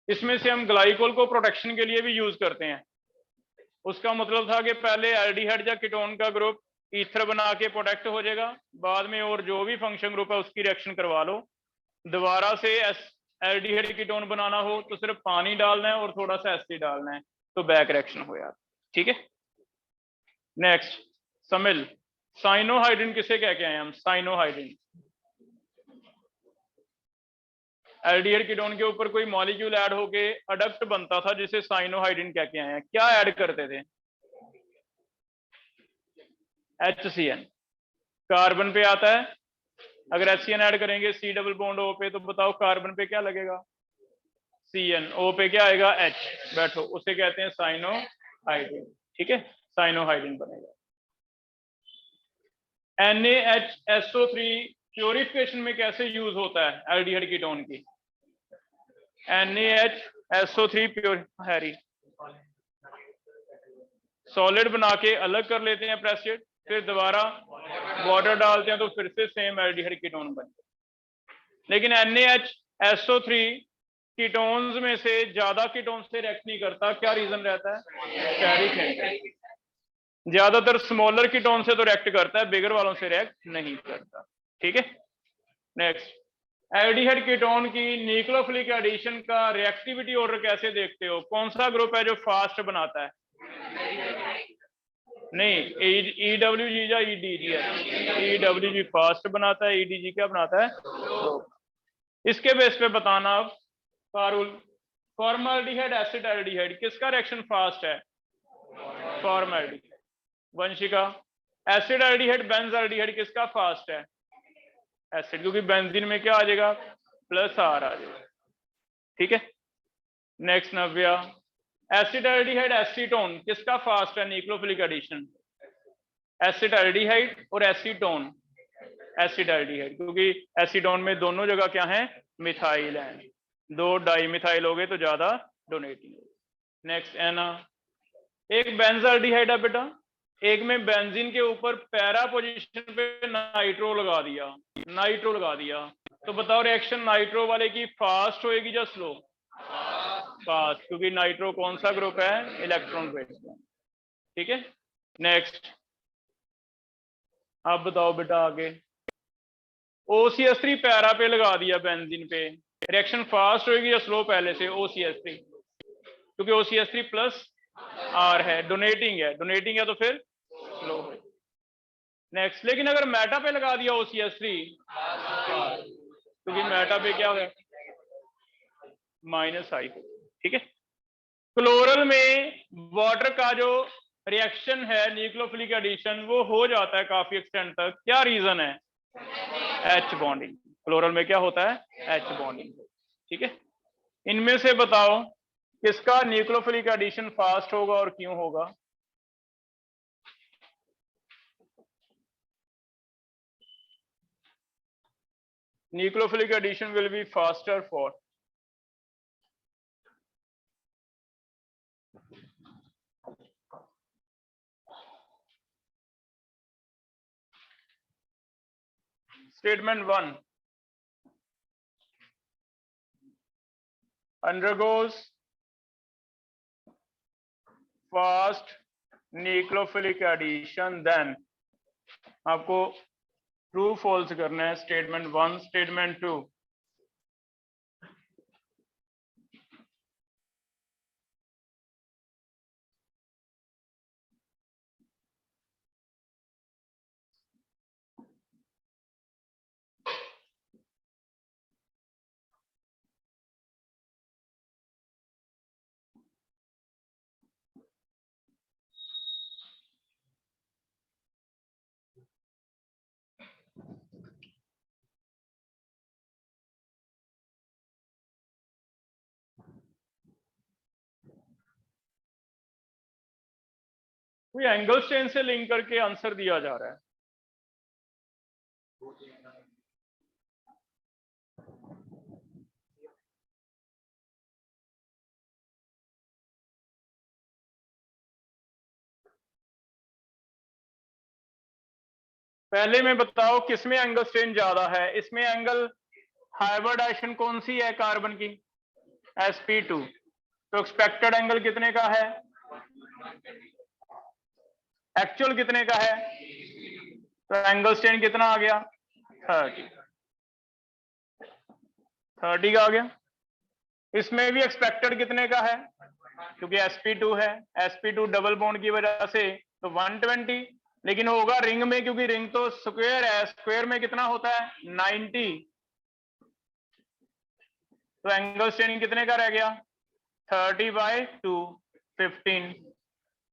इसमें से हम ग्लाइकोल को प्रोटेक्शन के लिए भी यूज करते हैं। उसका मतलब था कि पहले एल्डिहाइड या कीटोन का ग्रुप ईथर बना के प्रोटेक्ट हो जाएगा, बाद में और जो भी फंक्शन ग्रुप है उसकी रिएक्शन करवा लो, दोबारा से एल्डिहाइड कीटोन बनाना हो तो सिर्फ पानी डालना है और थोड़ा सा एसिड डालना है, तो बैक रिएक्शन हो यार। ठीक है, नेक्स्ट समिल। साइनोहाइड्रिन किसे कह के आए हम? साइनोहाइड्रिन एल्डिहाइड कीटोन के ऊपर कोई मॉलिक्यूल ऐड होके अडक्ट बनता था जिसे साइनोहाइड्रिन कह के आए हैं। क्या ऐड करते थे? HCN। कार्बन पे आता है, अगर HCN ऐड करेंगे C डबल बॉन्ड O पे, तो बताओ कार्बन पे क्या लगेगा? CN। O पे क्या आएगा? H। बैठो, उसे कहते हैं साइनोहाइड्रिन। ठीक है, साइनोहाइड्रिन बनेगा। NaHSO3 प्योरिफिकेशन में कैसे यूज होता है एल्डिहाइड कीटोन की? NaHSO3 प्योर हैरी सॉलिड बना के अलग कर लेते हैं प्रेसिड, फिर दोबारा वाटर डालते हैं तो फिर से सेम एल्डिहाइड कीटोन बनता है। लेकिन NaHSO3 कीटोन्स में से ज्यादा कीटोन से रिएक्ट नहीं करता। क्या रीजन रहता है? स्टेरिक है। ज्यादातर स्मॉलर कीटोन से तो रिएक्ट करता है, बिगर वालों से रिएक्ट नहीं करता। ठीक है, नेक्स्ट। एल्डिहाइड कीटोन की न्यूक्लियोफिलिक एडिशन का रिएक्टिविटी ऑर्डर कैसे देखते हो? कौन सा ग्रुप है जो फास्ट बनाता है? नहीं, EWG या EDG है? EWG फास्ट बनाता है, EDG क्या बनाता है? इसके बेस पे बताना अब फारूल। फॉर्मल्डिहाइड एसिड एल्डिहाइड किसका रिएक्शन फास्ट है? Formaldehyde. Vanshika, acid aldehyde benzaldehyde किसका फास्ट है? एसिड, क्योंकि बेंजीन में क्या आ जाएगा? प्लस R आ जाएगा। ठीक है, नेक्स्ट नव्या। एसिड एल्डिहाइड एसीटोन किसका फास्ट है न्यूक्लियोफिलिक एडिशन? एसिड एल्डिहाइड और एसीटोन। एसिड एल्डिहाइड, क्योंकि एसीटोन में दोनों जगह क्या है? मिथाइल है, दो डाई मिथाइल हो गए तो ज्यादा डोनेटिंग। नेक्स्ट एना। एक बेंजल्डिहाइड है बेटा, एक में बेंजीन के ऊपर पैरा पोजीशन पे नाइट्रो लगा दिया, नाइट्रो लगा दिया, तो बताओ रिएक्शन नाइट्रो वाले की फास्ट होएगी या स्लो? फास्ट, क्योंकि नाइट्रो कौन सा ग्रुप है? Electron based. ठीक है, नेक्स्ट। अब बताओ बेटा आगे। OCH3 पैरा पे लगा दिया बेंजीन पे, रिएक्शन फास्ट होएगी या स्लो? पहले से OCH3, क्योंकि OCH3 प्लस R है, डोनेटिंग है, डोनेटिंग है तो फिर स्लो है। नेक्स्ट। लेकिन अगर मेटा पे लगा दिया OCH3, क्योंकि मेटा पे क्या है? -I। ठीक है, क्लोरल में वाटर का जो रिएक्शन है न्यूक्लियोफिलिक एडिशन वो हो जाता है काफी एक्सटेंट तक। क्या रीजन है? H bonding. क्लोरल में क्या होता है? H bonding. ठीक है, इनमें से बताओ किसका न्यूक्लियोफिलिक एडिशन फास्ट होगा और क्यों होगा? Nucleophilic addition will be faster for statement 1 undergoes fast nucleophilic addition, then आपको ट्रू फॉल्स करना है। Statement 1, statement 2। कोई एंगल स्ट्रेन से लिंक करके आंसर दिया जा रहा है। पहले में बताओ किसमें एंगल स्ट्रेन ज्यादा है? इसमें एंगल हाइब्रिडाइजेशन कौन सी है कार्बन की? sp2, तो एक्सपेक्टेड एंगल कितने का है, एक्चुअल कितने का है, तो एंगल स्ट्रेन कितना आ गया 30 का आ गया। इसमें भी एक्सपेक्टेड कितने का है, क्योंकि sp2 है, sp2 डबल बॉन्ड की वजह से तो 120, लेकिन होगा रिंग में, क्योंकि रिंग तो स्क्वायर है, स्क्वायर में कितना होता है 90, तो एंगल स्ट्रेन कितने का रह गया 30/2 15।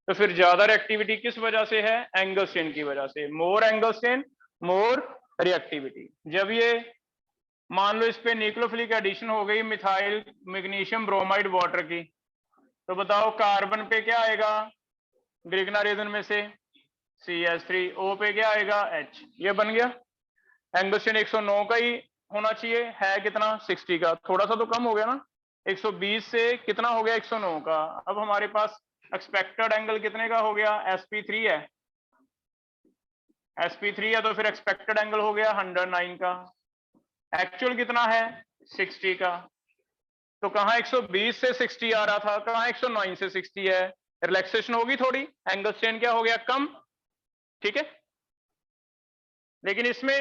तो फिर ज्यादा रिएक्टिविटी किस वजह से है, एंगल स्ट्रेन की वजह से, मोर एंगल स्ट्रेन मोर रिएक्टिविटी। जब ये मान लो इस पे न्यूक्लियोफिलिक एडिशन हो गई मिथाइल मैग्नीशियम ब्रोमाइड वाटर की, तो बताओ कार्बन पे क्या आएगा, ग्रिग्नारिजन में से CH3, O पे क्या आएगा H, ये बन गया। एंगल स्ट्रेन 109 का ही होना चाहिए, है कितना 60 का, थोड़ा सा तो कम हो गया ना, 120 से कितना हो गया 109 का। अब हमारे पास एक्सपेक्टेड एंगल कितने का हो गया, sp3 है, sp3 है, तो फिर एक्सपेक्टेड एंगल हो गया 109 का, एक्चुअल कितना है 60 का, तो कहाँ 120 से 60 आ रहा था, कहाँ 109 से 60 है, रिलैक्सेशन होगी थोड़ी, एंगल स्ट्रेन क्या हो गया कम, ठीक है। लेकिन इसमें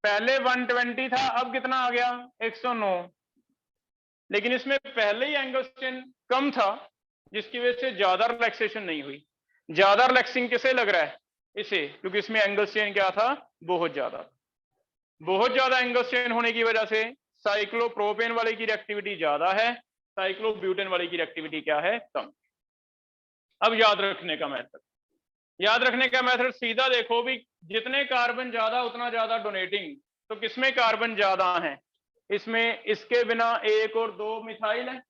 पहले 120 था, अब कितना आ गया 109, लेकिन इसमें पहले ही एंगल स्ट्रेन कम था, जिसकी वजह से ज्यादा रिलैक्सेशन नहीं हुई। ज्यादा रिलैक्सिंग किसे लग रहा है, इसे, क्योंकि इसमें एंगल स्ट्रेन क्या था, बहुत ज्यादा एंगल स्ट्रेन होने की वजह से साइक्लोप्रोपेन वाले की रिएक्टिविटी ज्यादा है, साइक्लोब्यूटेन वाले की रिएक्टिविटी क्या है, कम। अब याद रखने का मेथड सीधा देखो भी, जितने कार्बन ज्यादा उतना ज्यादा डोनेटिंग, तो किसमें कार्बन ज्यादा है, इसमें, इसके बिना 1 और 2 मिथाइल है,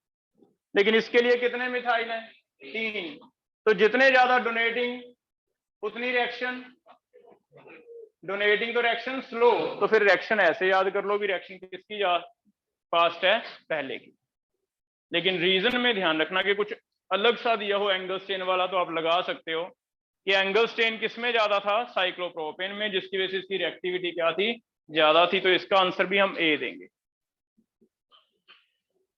लेकिन इसके लिए कितने मिथाइल हैं 3, तो जितने ज्यादा डोनेटिंग उतनी रिएक्शन, डोनेटिंग तो रिएक्शन स्लो, तो फिर रिएक्शन ऐसे याद कर लो भी रिएक्शन किसकी फास्ट है, पहले की। लेकिन रीजन में ध्यान रखना कि कुछ अलग सा दिया हो एंगल स्ट्रेन वाला, तो आप लगा सकते हो कि एंगल स्ट्रेन किसमें ज्यादा था, साइक्लोप्रोपेन में, जिसकी वजह से इसकी रिएक्टिविटी क्या थी, ज्यादा थी, तो इसका आंसर भी हम ए देंगे।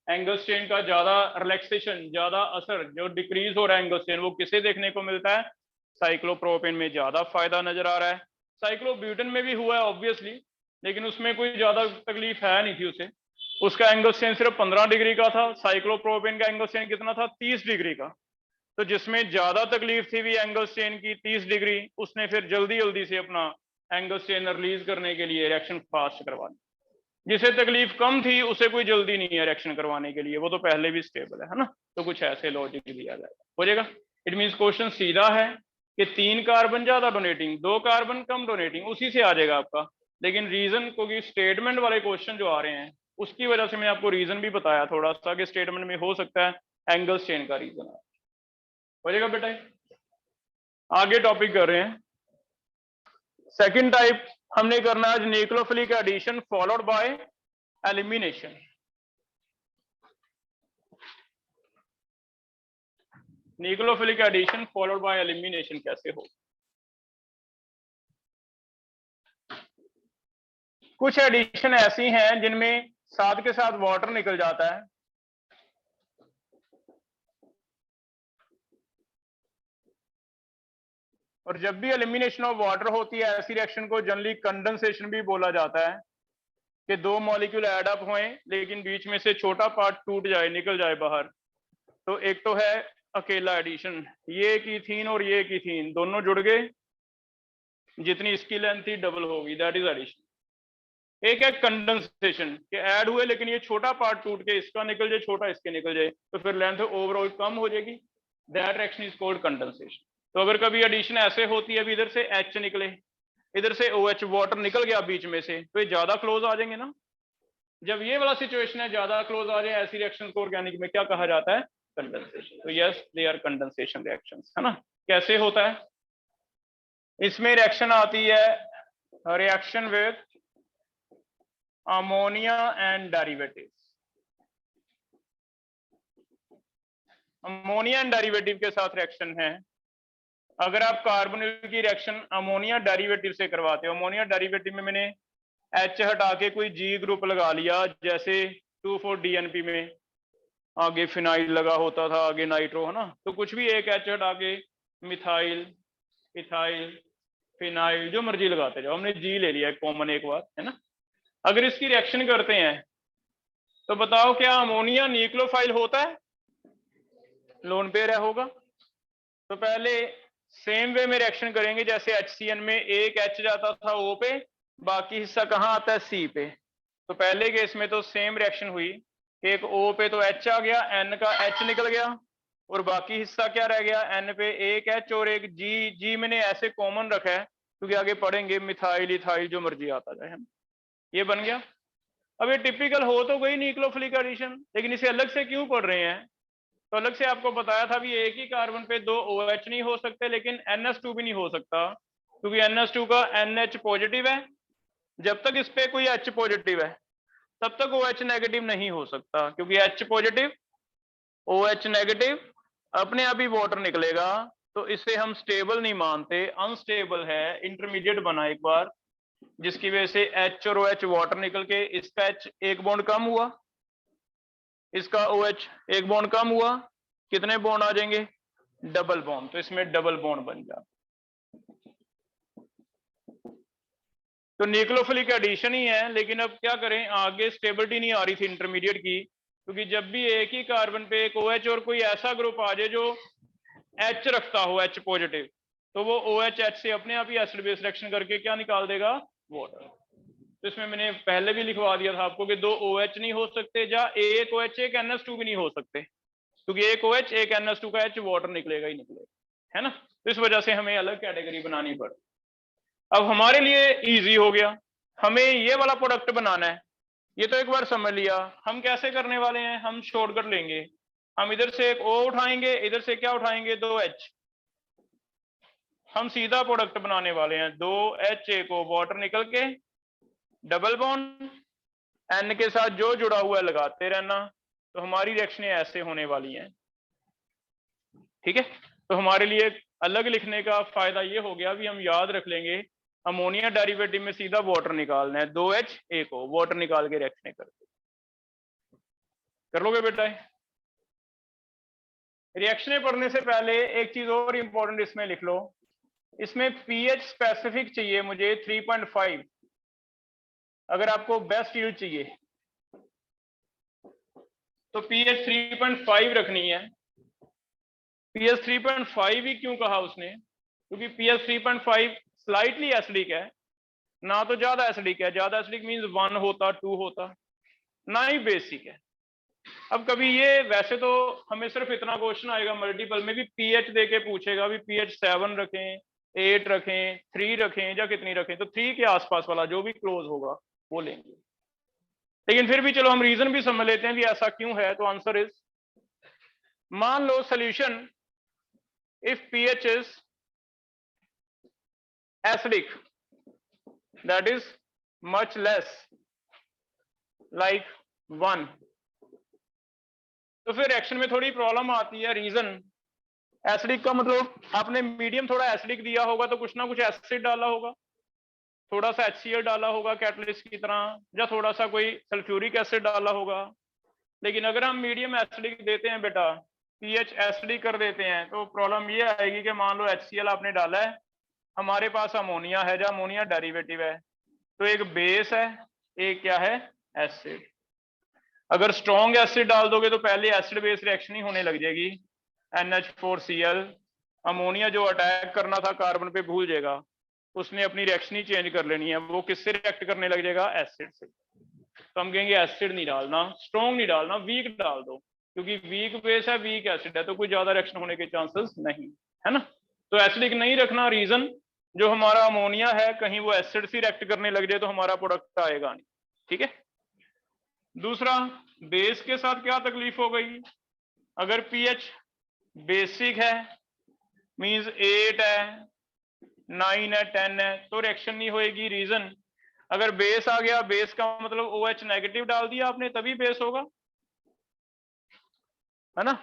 एंगल स्ट्रेन का ज्यादा रिलैक्सेशन, ज्यादा असर जो डिक्रीज हो रहा है एंगल स्ट्रेन, वो किसे देखने को मिलता है, साइक्लोप्रोपेन में ज्यादा फायदा नजर आ रहा है। साइक्लोब्यूटेन में भी हुआ है ऑब्वियसली, लेकिन उसमें कोई ज्यादा तकलीफ है नहीं थी उसे, उसका एंगल स्ट्रेन सिर्फ 15 डिग्री का था, साइक्लोप्रोपेन का एंगल स्ट्रेन कितना था 30 डिग्री का, तो जिसमें ज्यादा तकलीफ थी भी एंगल स्ट्रेन की 30 डिग्री, उसने फिर जल्दी जल्दी से अपना एंगल स्ट्रेन रिलीज करने के लिए रिएक्शन फास्ट करवानी। जिसे तकलीफ कम थी उसे कोई जल्दी नहीं है रिएक्शन करवाने के लिए, वो तो पहले भी स्टेबल है ना, तो कुछ ऐसे लॉजिक दिया जाएगा, हो जाएगा। इट मींस क्वेश्चन सीधा है कि 3 कार्बन ज्यादा डोनेटिंग, 2 कार्बन कम डोनेटिंग, उसी से आ जाएगा आपका। लेकिन रीजन, क्योंकि स्टेटमेंट वाले क्वेश्चन जो आ रहे हैं उसकी वजह से मैं आपको रीजन भी बताया थोड़ा सा, कि स्टेटमेंट में हो सकता है एंगल स्ट्रेन का रीजन है, हो जाएगा बेटा। आगे टॉपिक कर रहे हैं, सेकंड टाइप हमने करना है nucleophilic addition followed by elimination. Nucleophilic addition followed by elimination कैसे हो, कुछ एडिशन ऐसी हैं जिनमें साथ के साथ वाटर निकल जाता है, और जब भी एलिमिनेशन ऑफ वाटर होती है ऐसी रिएक्शन को जनरली कंडेंसेशन भी बोला जाता है, कि 2 मॉलिक्यूल ऐड अप हुए लेकिन बीच में से छोटा पार्ट टूट जाए, निकल जाए बाहर। तो एक तो है अकेला एडिशन, ये एक इथीन और ये एक इथीन दोनों जुड़ गए, जितनी इसकी लेंथ थी डबल होगी, दैट इज एडिशन। एक है कंडेंसेशन, के ऐड हुए लेकिन ये छोटा पार्ट टूट के इसका निकल जाए, छोटा इसके निकल जाए, तो फिर लेंथ ओवरऑल कम हो जाएगी, that reaction is called condensation. तो अगर कभी एडिशन ऐसे होती है, इधर से H निकले, इधर से OH वाटर निकल गया बीच में से, तो ये ज्यादा क्लोज आ जाएंगे ना। जब ये वाला सिचुएशन है, ज्यादा क्लोज आ जाए, ऐसी रिएक्शन को ऑर्गेनिक में क्या कहा जाता है, कंडेंसेशन। तो yes, they are condensation reactions, है ना। कैसे होता है, इसमें रिएक्शन आती है reaction with ammonia and derivatives. Ammonia and derivative के साथ रिएक्शन है। अगर आप कार्बोनिल की रिएक्शन अमोनिया डेरिवेटिव से करवाते हो, अमोनिया डेरिवेटिव में मैंने H हटा के कोई G ग्रुप लगा लिया, जैसे 2,4 DNP में आगे फिनाइल लगा होता था, आगे नाइट्रो, है ना, तो कुछ भी एक H हटा के मिथाइल, इथाइल, फिनाइल, जो मर्जी लगाते जाओ, हमने G ले लिया कॉमन एक बार, है ना। अगर इसकी रिएक्शन करते हैं तो बताओ क्या अमोनिया न्यूक्लियोफाइल होता है? लोन पेयर है, होगा। तो पहले सेम वे में रिएक्शन करेंगे जैसे HCN में एक H जाता था O पे, बाकी हिस्सा कहाँ आता है? C पे। तो पहले केस में तो सेम रिएक्शन हुई, एक O पे तो H आ गया, N का H निकल गया, और बाकी हिस्सा क्या रह गया? N पे एक H और एक G मैंने ऐसे कॉमन रखा है क्योंकि आगे पढ़ेंगे मिथाइल, इथाइल, जो मर्जी आता जाए, ये बन गया। अब ये टिपिकल हो तो गई न्यूक्लियोफिलिक एडिशन, लेकिन इसे अलग से क्यों पढ़ रहे हैं? तो अलग से आपको बताया था भी एक ही कार्बन पे दो OH नहीं हो सकते, लेकिन NH2 भी नहीं हो सकता, क्योंकि NH2 का NH पॉजिटिव है, जब तक इस पे कोई H पॉजिटिव है तब तक OH नेगेटिव नहीं हो सकता, क्योंकि H पॉजिटिव OH नेगेटिव अपने आप ही वाटर निकलेगा, तो इसे हम स्टेबल नहीं मानते, अनस्टेबल है, इंटरमीडिएट बना एक बार, जिसकी वजह से H और OH वाटर निकल के इसका H एक बॉन्ड कम हुआ, इसका OH एक बॉन्ड कम हुआ, कितने बॉन्ड आ जाएंगे? डबल बॉन्ड, तो इसमें डबल बॉन्ड बन जाता। तो न्यूक्लियोफिलिक एडिशन ही है, लेकिन अब क्या करें, आगे स्टेबिलिटी नहीं आ रही थी इंटरमीडिएट की, क्योंकि जब भी एक ही कार्बन पे एक OH और कोई ऐसा ग्रुप आ जाए जो H रखता हो, H पॉजिटिव, तो वो OH H से अपने आप ही एसिड बेस रिएक्शन करके क्या निकाल देगा? वाटर। तो इसमें मैंने पहले भी लिखवा दिया था आपको कि दो OH नहीं हो सकते, या एक OH एक NH2 भी नहीं हो सकते, क्योंकि एक OH एक NH2 का H वाटर निकलेगा ही निकलेगा, है ना। तो इस वजह से हमें अलग कैटेगरी बनानी पड़ी। अब हमारे लिए इजी हो गया, हमें ये वाला प्रोडक्ट बनाना है, ये तो एक बार समझ लिया। हम कैसे करने वाले हैं? हम शॉर्टकट लेंगे, हम इधर से एक O उठाएंगे, इधर से क्या उठाएंगे? दो H, हम सीधा प्रोडक्ट बनाने वाले हैं, दो H एक O, वाटर निकल के डबल बॉन्ड, N के साथ जो जुड़ा हुआ है लगाते रहना, तो हमारी रिएक्शनें ऐसे होने वाली हैं, ठीक है। तो हमारे लिए अलग लिखने का फायदा ये हो गया, भी हम याद रख लेंगे, अमोनिया डेरिवेटिव में सीधा वाटर निकालना है, दो H एक O, वाटर निकाल के रिएक्शनें कर लोगे बेटा। रिएक्शनें पढ़ने से पहले एक चीज और इंपॉर्टेंट इसमें लिख लो, इसमें pH स्पेसिफिक चाहिए मुझे 3.5, अगर आपको बेस्ट यील्ड चाहिए तो pH 3.5 रखनी है। pH 3.5 ही क्यों कहा उसने? क्योंकि pH 3.5 स्लाइटली एसिडिक है, ना तो ज्यादा एसिडिक है, ज्यादा एसिडिक मींस 1 होता 2 होता, ना ही बेसिक है। अब कभी ये, वैसे तो हमें सिर्फ इतना क्वेश्चन आएगा मल्टीपल में भी, pH देके पूछेगा भी pH 7 रखें, 8 रखें, 3 रखें, या कितनी रखें, तो 3 के आसपास वाला जो भी क्लोज होगा वो लेंगे। लेकिन फिर भी चलो हम रीजन भी समझ लेते हैं भी ऐसा क्यों है। तो आंसर इज, मान लो सोल्यूशन इफ pH इज acidic, that is much less like 1, तो फिर रिएक्शन में थोड़ी प्रॉब्लम आती है। रीजन, एसिडिक का मतलब आपने मीडियम थोड़ा एसिडिक दिया होगा तो कुछ ना कुछ एसिड डाला होगा, थोड़ा सा HCl डाला होगा कैटलिस्ट की तरह, या थोड़ा सा कोई सल्फ्यूरिक एसिड डाला होगा। लेकिन अगर हम मीडियम एसिडिक देते हैं बेटा, pH एसिडिक कर देते हैं, तो प्रॉब्लम ये आएगी कि मान लो HCl आपने डाला है, हमारे पास अमोनिया है, जो अमोनिया डेरिवेटिव है, तो एक बेस है, एक क्या है? एसिड। अगर स्ट्रॉन्ग एसिड डाल दोगे तो पहले एसिड बेस रिएक्शन ही होने लग जाएगी, NH4Cl, अमोनिया जो अटैक करना था कार्बन पे भूल जाएगा, उसने अपनी रिएक्शन ही चेंज कर लेनी है, वो किससे रिएक्ट करने लग जाएगा? एसिड से। तो हम कहेंगे एसिड नहीं डालना, स्ट्रॉन्ग नहीं डालना, वीक डाल दो, क्योंकि वीक बेस है, वीक एसिड है, तो कोई ज्यादा रिएक्शन होने के चांसेस नहीं है ना। तो एसिडिक नहीं रखना, रीजन जो हमारा अमोनिया है कहीं वो एसिड से रिएक्ट करने लग जाए तो हमारा प्रोडक्ट आएगा नहीं, ठीक है। दूसरा, बेस के साथ क्या तकलीफ हो गई? अगर pH बेसिक है मींस 8 है, 9 है, 10 है, तो रिएक्शन नहीं होएगी। रीजन, अगर बेस आ गया, बेस का मतलब OH नेगेटिव डाल दिया आपने, तभी बेस होगा, है ना।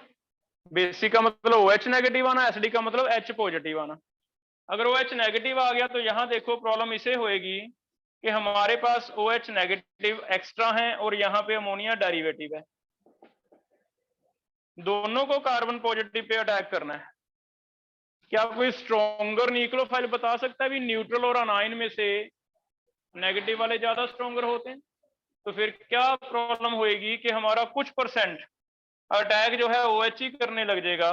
बेसिक का मतलब OH नेगेटिव आना, एसिडिक का मतलब H पॉजिटिव आना। अगर OH नेगेटिव आ गया तो यहां देखो प्रॉब्लम इसे होएगी कि हमारे पास OH नेगेटिव एक्स्ट्रा है और यहाँ पे अमोनिया डेरिवेटिव है, दोनों को कार्बन पॉजिटिव पे अटैक करना है। क्या कोई स्ट्रॉन्गर न्यूक्लियोफाइल बता सकता है भी न्यूट्रल और अनाइन में से नेगेटिव वाले ज्यादा स्ट्रॉन्गर होते हैं? तो फिर क्या प्रॉब्लम होएगी कि हमारा कुछ परसेंट अटैक जो है OH ही करने लग जाएगा,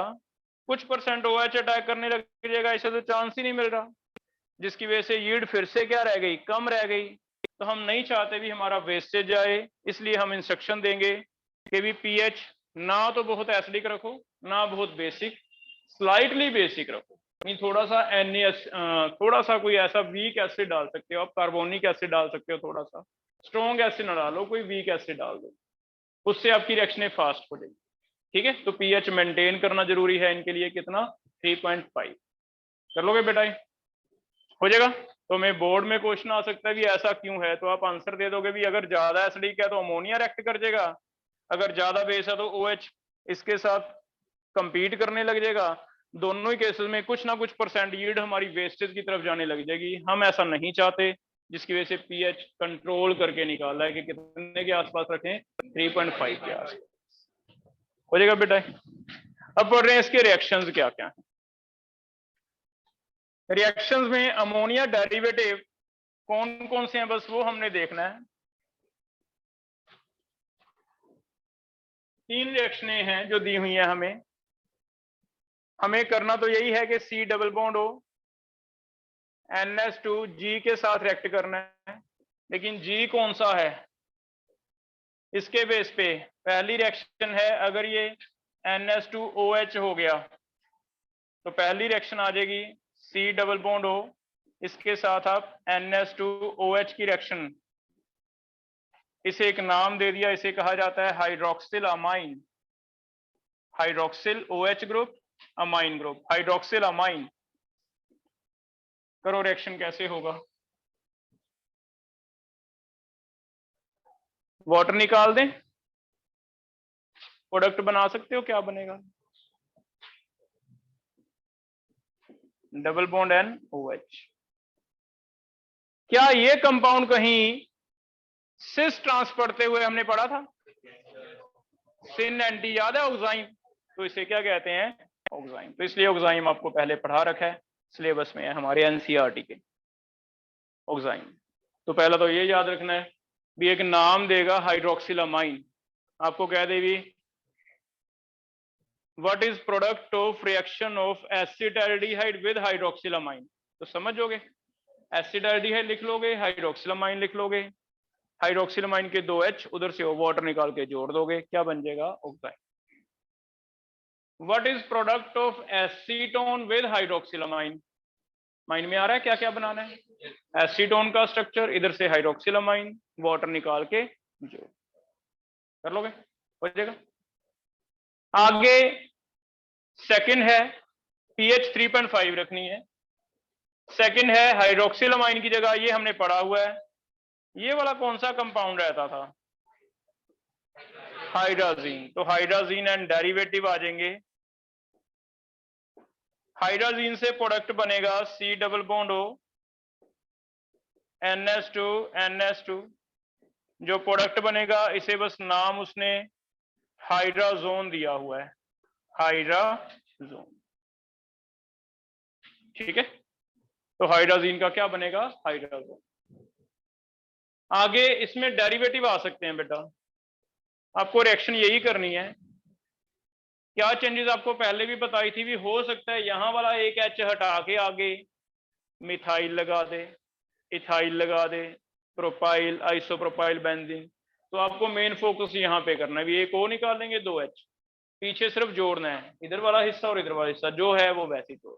कुछ परसेंट OH अटैक करने लग जाएगा, इसे तो चांस ही नहीं मिल रहा, जिसकी वजह से यील्ड फिर से क्या रह गई, कम रह गई। तो हम नहीं चाहते भी हमारा वेस्टेज जाए, इसलिए हम इंस्ट्रक्शन देंगे कि भी पीएच ना तो बहुत एसिडिक रखो ना बहुत बेसिक, स्लाइटली बेसिक रखो। थोड़ा सा थोड़ा सा कोई ऐसा वीक एसिड डाल सकते हो आप, कार्बोनिक एसिड डाल सकते हो, थोड़ा सा स्ट्रॉन्ग एसिड ना डालो, कोई वीक एसिड डाल दो, उससे आपकी रिएक्शनें फास्ट हो जाएगी। ठीक है, तो पीएच मेंटेन करना जरूरी है इनके लिए, कितना 3.5 कर लोगे बेटा, हो जाएगा। तो मैं बोर्ड में क्वेश्चन आ सकता है भी ऐसा क्यों है, तो आप आंसर दे दोगे भी अगर ज्यादा एसिडिक है तो अमोनिया रिएक्ट कर जाएगा, अगर ज्यादा बेस है तो OH इसके साथ कंपीट करने लग जाएगा। दोनों ही केसेस में कुछ ना कुछ परसेंट यील्ड हमारी वेस्टेज की तरफ जाने लग जाएगी, हम ऐसा नहीं चाहते, जिसकी वजह से पीएच कंट्रोल करके निकाला है कि कितने के आसपास रखें, 3.5 के आसपास, हो जाएगा बेटा। अब पढ़ रहे हैं इसके रिएक्शंस क्या क्या है। रिएक्शंस में अमोनिया डेरिवेटिव कौन कौन से हैं, बस वो हमने देखना है। 3 रिएक्शनें हैं जो दी हुई हैं हमें करना तो यही है कि C डबल बॉन्ड हो, NH2 G के साथ रिएक्ट करना है, लेकिन G कौन सा है, इसके बेस पे पहली रिएक्शन है, अगर ये NH2OH हो गया तो पहली रिएक्शन आ जाएगी C डबल बॉन्ड हो, इसके साथ आप NH2OH की रिएक्शन, इसे एक नाम दे दिया, इसे कहा जाता है hydroxyl amine, hydroxyl OH group, amine group, hydroxyl amine. करो रिएक्शन कैसे होगा, वाटर निकाल दें, प्रोडक्ट बना सकते हो, क्या बनेगा, डबल बॉन्ड NOH। क्या ये कंपाउंड कहीं सिस ट्रांस पढ़ते हुए हमने पढ़ा था, सिन एंटी याद है, ऑक्साइम, तो इसे क्या कहते हैं, ऑक्साइम। तो इसलिए ऑक्साइम आपको पहले पढ़ा रखा है, सिलेबस में है हमारे NCERT के, ऑक्साइम। तो पहला तो ये याद रखना है भी, एक नाम देगा हाइड्रोक्सिल अमाइन, आपको कह दे भी what is product of reaction of acetaldehyde with hydroxyl amine, तो समझोगे, एसिटाल्डिहाइड लिख लोगे, हाइड्रोक्सिल अमाइन लिख लोगे, हाइड्रोक्सिल अमाइन के 2 H, उधर से वाटर निकाल के जोड़ दोगे, क्या बन जाएगा, oxide. What is product of acetone with hydroxyl amine, mind में आ रहा है क्या क्या बनाना है, एसीटोन का स्ट्रक्चर, इधर से हाइड्रोक्सिल अमाइन, वाटर निकाल के जोड़, कर लोगे, हो जाएगा। आगे सेकंड है पीएच 3.5 रखनी है, सेकंड है हाइड्रोक्सिल अमाइन की जगह, ये हमने पढ़ा हुआ है, ये वाला कौन सा कंपाउंड रहता था, हाइड्राजीन, तो हाइड्राजीन एंड डेरिवेटिव आ जाएंगे, हाइड्राजीन से प्रोडक्ट बनेगा C डबल बॉन्ड हो, NH2, जो प्रोडक्ट बनेगा इसे बस नाम उसने हाइड्राजोन दिया हुआ है, हाइड्राजोन, ठीक है। तो हाइड्राजीन का क्या बनेगा, हाइड्राजोन। आगे इसमें डेरिवेटिव आ सकते हैं बेटा, आपको रिएक्शन यही करनी है। क्या चेंजेस आपको पहले भी बताई थी भी, हो सकता है यहां वाला एक H हटा के आगे मिथाइल लगा दे, इथाइल लगा दे, प्रोपाइल, आइसोप्रोपाइल बेंजीन, तो आपको मेन फोकस यहाँ पे करना है, एक और निकालेंगे 2 H, पीछे सिर्फ जोड़ना है, इधर वाला हिस्सा और इधर वाला हिस्सा जो है वो वैसे ही जोड़।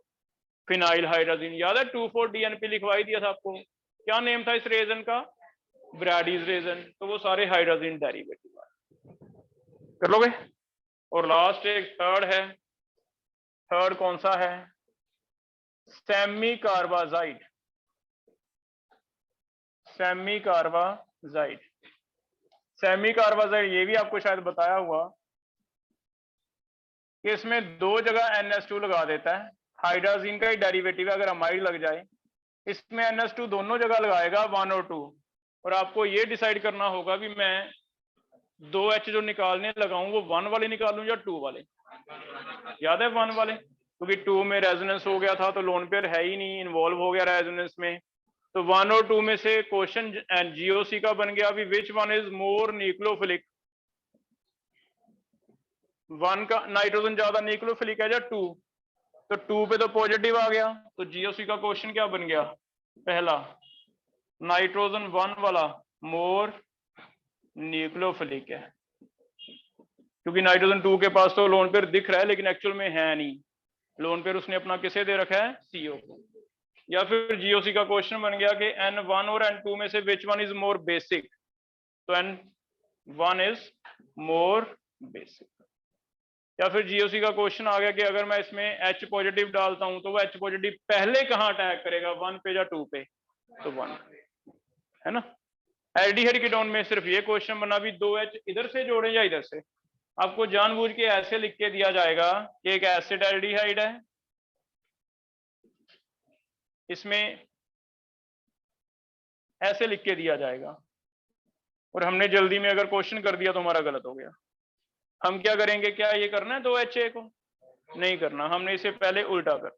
फिनाइल हाइड्रोजन, याद है 2,4-DNP लिखवाई दिया था आपको, क्या नेम था इस रेजन का, ब्रैडीज रेजन, तो वो सारे हाइड्रोजन डेरिवेटिव कर लोगे। और लास्ट एक थर्ड है, थर्ड कौन सा है, semi carbazide, semi carbazide, semi carbazide ये भी आपको शायद बताया हुआ कि इसमें 2 जगह NH2 लगा देता है, हाइड्रोजन का ही डेरिवेटिव है, अगर अमाइड लग जाए इसमें NH2 दोनों जगह लगाएगा 1 और 2, और आपको ये डिसाइड करना होगा कि मैं 2H जो निकालने लगाऊं वो 1 वाले निकालूं या 2 वाले। याद है 1 वाले, क्योंकि 2 में रेजोनेंस हो गया था तो लोन पेयर है ही नहीं, इन्वॉल्व हो गया रेजोनेंस में। तो 1 और 2 में से क्वेश्चन जीओसी का बन गया अभी, which one is more nucleophilic. 1 का नाइट्रोजन ज्यादा न्यूक्लियोफिलिक है या 2? तो 2 पे तो पॉजिटिव आ गया, तो जीओसी का क्वेश्चन क्या बन गया? पहला, नाइट्रोजन 1 वाला मोर न्यूक्लियोफिलिक है, क्योंकि नाइट्रोजन 2 के पास तो लोन पेयर दिख रहा है लेकिन एक्चुअल में है नहीं, लोन पेयर उसने अपना किसे दे रखा है? सीओ को। या फिर जीओसी का क्वेश्चन बन गया कि N1 और N2 में से which one is more basic, तो N1 इज मोर बेसिक। या फिर जीओसी का क्वेश्चन आ गया कि अगर मैं इसमें H पॉजिटिव डालता हूं तो वो H पॉजिटिव पहले कहां अटैक करेगा, 1 पे या 2 पे? तो 1, है ना। एल्डिहाइड कीटोन में सिर्फ ये क्वेश्चन बना भी 2H इधर से जोड़े या इधर से। आपको जानबूझ के ऐसे लिख के दिया जाएगा कि एक एसिड एल्डिहाइड है, इसमें ऐसे लिख के दिया जाएगा, और हमने जल्दी में अगर क्वेश्चन कर दिया तो हमारा गलत हो गया। हम क्या करेंगे, क्या ये करना है 2HA को? नहीं करना, हमने इसे पहले उल्टा कर,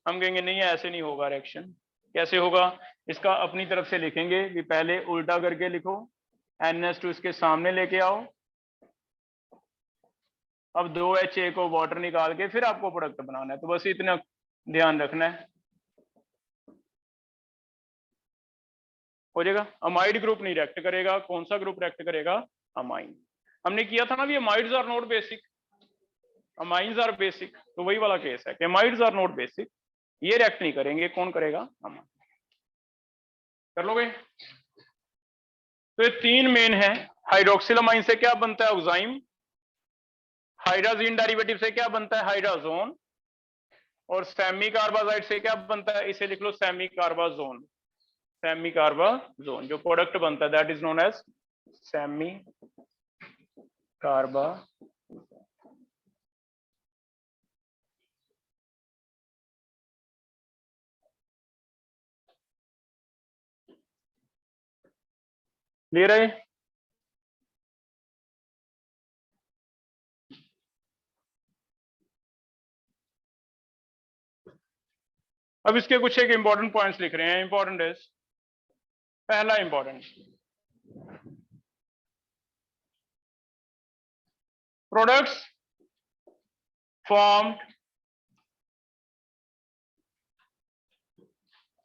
हम कहेंगे नहीं ऐसे नहीं होगा रिएक्शन। कैसे होगा? इसका अपनी तरफ से लिखेंगे कि पहले उल्टा करके लिखो, NH2 इसके सामने लेके आओ, अब 2HA को वाटर निकाल के फिर आपको प्रोडक्ट बनाना है। तो बस इतना ध्यान रखना है, हो जाएगा। अमाइड ग्रुप नहीं रिएक्ट करेगा, कौन सा ग्रुप रिएक्ट करेगा? अमाइन। हमने किया था ना भी amides are not basic, amines are basic, तो वही वाला केस है कि अमाइड्स आर नॉट बेसिक, ये रिएक्ट नहीं करेंगे, कौन करेगा? अमाइन। कर लोगे? तो ये 3 मेन है। हाइड्रोक्सिलामाइन से क्या बनता है? ऑक्साइम। हाइड्राजीन डेरिवेटिव से क्या बनता है? हाइड्राजोन। और सेमी कार्बाजाइड से क्या बनता है? इसे लिख लो सेमी कार्बाजोन। सेमी कार्बाजोन जो प्रोडक्ट बनता है that is known as semi कार्बा। ले रहे? अब इसके कुछ एक इंपॉर्टेंट पॉइंट्स लिख रहे हैं। इंपॉर्टेंट इज, पहला important, products formed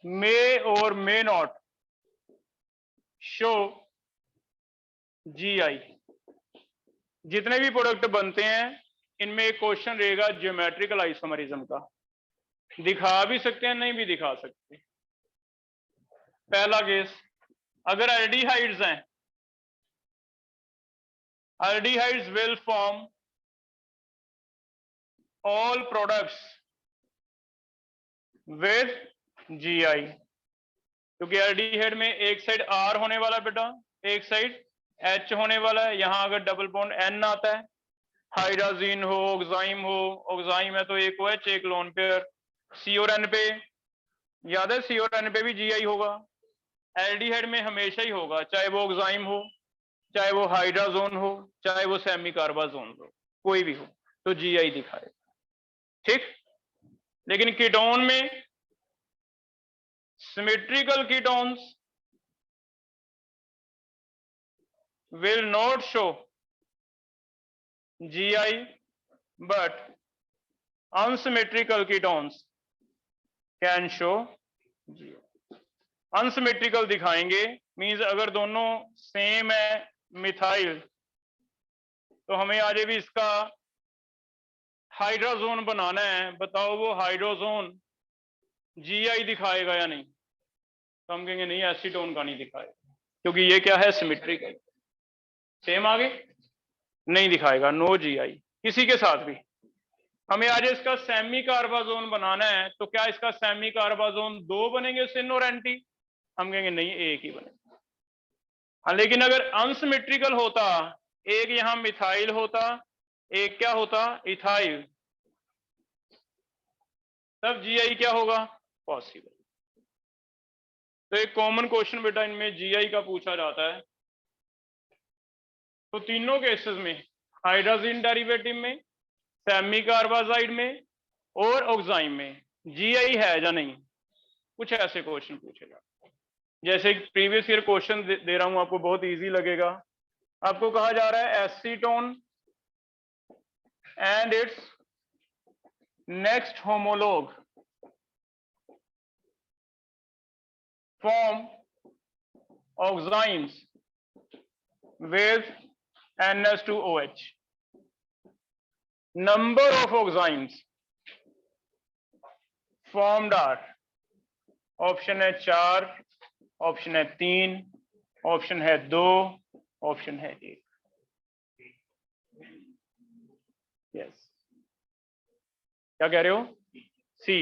may or may not show GI। जितने भी प्रोडक्ट बनते हैं इनमें एक क्वेश्चन रहेगा ज्योमेट्रिकल आइसोमरिज्म का, दिखा भी सकते हैं नहीं भी दिखा सकते। पहला केस, अगर एल्डिहाइड्स हैं, aldehydes will form all products with GI, क्योंकि एल्डिहाइड में एक साइड R होने वाला बेटा, एक साइड H होने वाला है। यहां अगर डबल बॉन्ड N आता है, हाइड्राजीन हो, ऑक्साइम हो, ऑक्साइम है तो एक OH एक लोन पेयर, C और N पे, याद है C और N पे भी GI होगा। एल्डिहाइड में हमेशा ही होगा, चाहे वो ऑक्साइम हो, चाहे वो हाइड्राजोन हो, चाहे वो सेमी कार्बाजोन हो, कोई भी हो तो GI दिखाए, ठीक। लेकिन कीटोन में symmetrical ketones will not show GI but unsymmetrical ketones can show GI। Unsymmetrical दिखाएंगे मींस अगर दोनों सेम है मिथाइल तो हमें आज भी इसका हाइड्रोजोन बनाना है, बताओ वो हाइड्रोजोन GI दिखाएगा या नहीं? तो हम कहेंगे नहीं एसीटोन का नहीं दिखाएगा, क्योंकि ये क्या है? सिमेट्रिकल। सेम आगे नहीं दिखाएगा, नो GI किसी के साथ भी। हमें आज इसका सेमी कार्बाजोन बनाना है तो क्या इसका सेमी कार्बाजोन 2 बनेंगे, सिन और एंटी? हम कहेंगे नहीं एक ही बनेगा। हाँ, लेकिन अगर अनसिमेट्रिकल होता, एक यहां मिथाइल होता, एक क्या होता? इथाइल, तब GI क्या होगा? पॉसिबल। तो एक कॉमन क्वेश्चन बेटा इनमें जीआई का पूछा जाता है। तो तीनों केसेस में, हाइड्रोजन डेरिवेटिव में, सेमी कार्बाजाइड में और ऑक्साइम में जीआई है या नहीं, कुछ ऐसे क्वेश्चन पूछेगा। जैसे प्रीवियस ईयर क्वेश्चन दे रहा हूं आपको, बहुत इजी लगेगा। आपको कहा जा रहा है acetone and it's next homologue form oximes with NH2OH. Number of oximes formed are, option है 4, ऑप्शन है 3, ऑप्शन है 2, ऑप्शन है 1। यस, क्या कह रहे हो? सी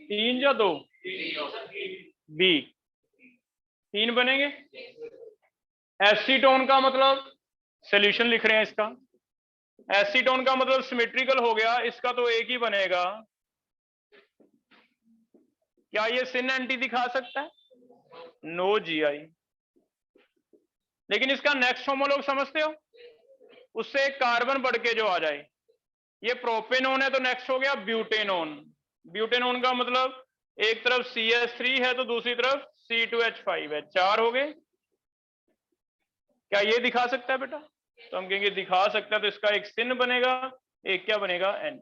3 या 2? बी 3 बनेंगे। एसीटोन का मतलब सॉल्यूशन लिख रहे हैं इसका, एसीटोन का मतलब सिमेट्रिकल हो गया, इसका तो एक ही बनेगा। क्या ये सिन एंटी दिखा सकता है? No GI. लेकिन इसका नेक्स्ट होमोलॉग समझते हो, उससे एक कार्बन बढ़ के जो आ जाए, ये प्रोपेनोन है तो नेक्स्ट हो गया ब्यूटेनोन। ब्यूटेनोन का मतलब एक तरफ CH3 है तो दूसरी तरफ C2H5 है, 4 हो गए। क्या ये दिखा सकता है बेटा? तो हम कहेंगे दिखा सकता है, तो इसका एक सिन बनेगा, एक क्या बनेगा? एन।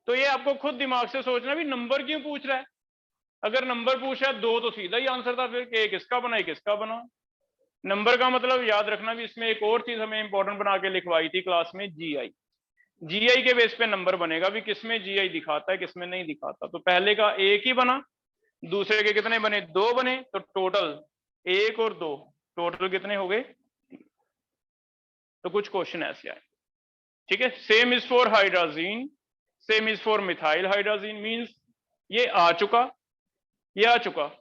तो ये आपको खुद दिमाग से सोचना भी नंबर क्यों पूछ रहा है। अगर नंबर पूछ रहा है 2 तो सीधा ही आंसर था, फिर एक इसका बना एक इसका बना। नंबर का मतलब याद रखना भी, इसमें एक और चीज हमें इंपॉर्टेंट बना के लिखवाई थी क्लास में, जीआई। जीआई के बेस पे नंबर बनेगा भी, किसमें जीआई दिखाता है किसमें नहीं दिखाता। तो पहले का एक ही बना, दूसरे के कितने बने? 2 बने, तो टोटल 1 और 2 टोटल कितने हो गए? तो कुछ क्वेश्चन ऐसे आए, ठीक है। Same is for hydrazine, same is for methyl hydrazine, means ये आ चुका, ये आ चुका।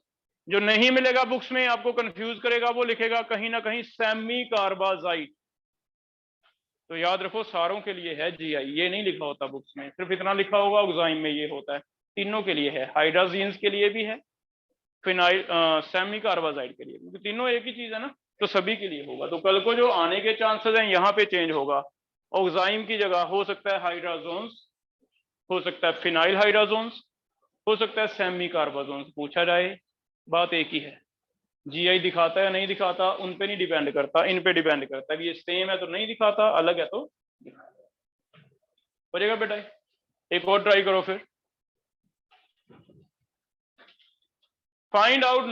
जो नहीं मिलेगा बुक्स में, आपको कंफ्यूज करेगा, वो लिखेगा कहीं ना कहीं सेमी कार्बाजाइड। तो याद रखो सारों के लिए है जीआई, ये नहीं लिखा होता बुक्स में, सिर्फ इतना लिखा होगा ऑक्साइम में ये होता है। तीनों के लिए है, हाइड्रोजीन्स के लिए भी है, फिनाइल सेमी कार्बाजाइड के लिए, क्योंकि तीनों एक ही चीज है ना, तो सभी के लिए होगा। तो कल को जो आने के चांसेस हैं यहाँ पे चेंज होगा, ऑक्साइम की जगह हो सकता है हाइड्रोजोन्स, हो सकता है फिनाइल हाइड्रोजोन्स, हो सकता है सेमी कार्बाजोन्स पूछा जाए। बात एक ही है, जीआई दिखाता है नहीं दिखाता उन पे नहीं डिपेंड करता, इन पे डिपेंड करता है। ये सेम है तो नहीं दिखाता, अलग है तो हो जाएगा बेटा। एक और ट्राई करो फिर। Find out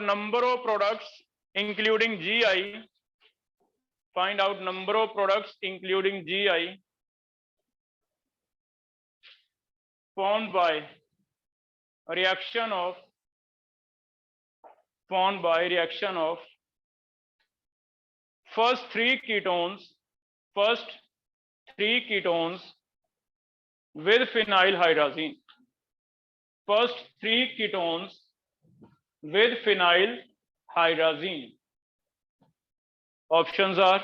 number of products including GI, find out number of products including GI formed by reaction of first three ketones with phenyl hydrazine, first three ketones with phenyl hydrazine. Options are